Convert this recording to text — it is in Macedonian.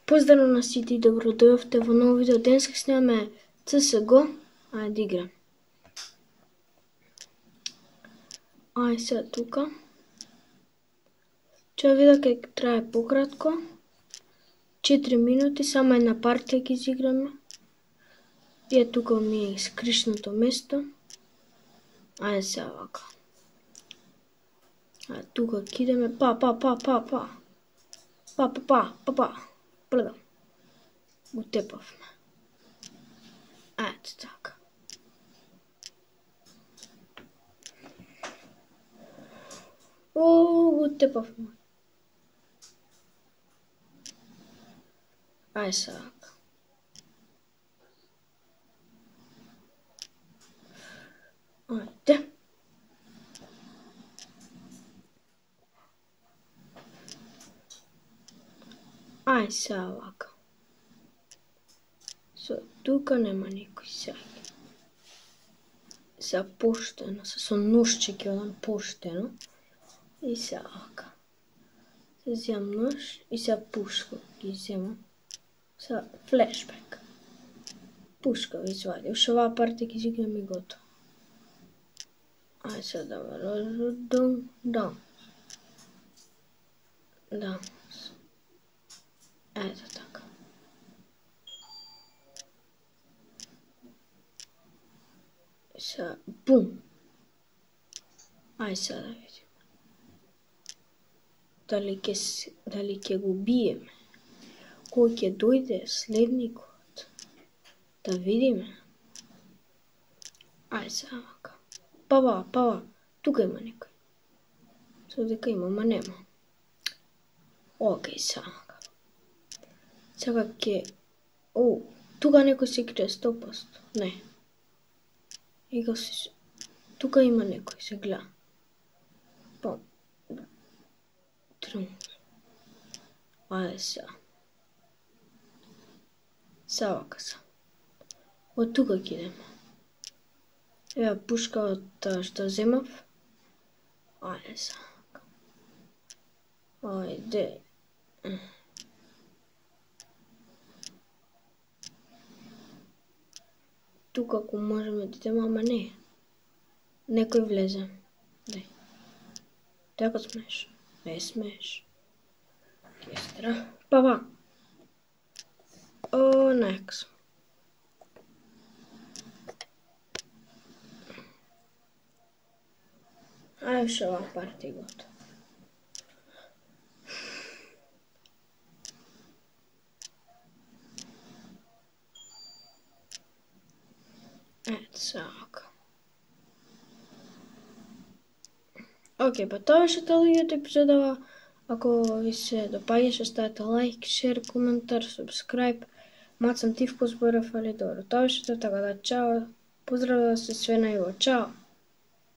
Поздрав на сите и добро дојавте во ново видео. Денеска снимаме CSGO. Ајде да играм. Ајде сега тука. Ова видео ќе трае пократко. 4 минути, само една партија ќе изиграме. И тука ми е скришното место. Ајде сега вака. Ајде тука ќе идеме па. Предам. Го тепавме. Ајде така. Го тепавме. Ајде сега. Ајде. Ајде сега вака. Тука нема никој сега. Сега поштено, со ножче ќе одам поштено. И сега вака. Сега земам нож и сега пушка ги земам. Сега флешбек. Пушка ви извади. Уште оваа партија ќе изиграм и готово. Ајде сега да Ето така. Сега, бум. Ајде сега да видим. Дали ќе го биеме? Кој ќе дојде следникот? Да видиме. Ајде сега вака. Па. Тука има некој. Со дека има, ма нема. Океј сега. Сега ќе... тука некој се крие 100%. Не. Тука има некој, се гледа. Па... Ајде сега. Сега вака са. Од тука ќе идеме. Ева пушката што земав. Ајде сега. Ајде. Тука ако можеме да идеме, ама не. Некој влезе. Дај. Дека смееш? Не смееш. Кестра. Па. Некс. Ајде уште оваа партија готова. Ето сега. Океј, па тоа беше целиот епизодава. Ако ви се допаѓаше, ставете лайк, шер, коментар, субскрайб. Мацам Тивко зборав, али добро. Тоа беше тоа, така да чао. Поздрав да се све најубаво. Чао.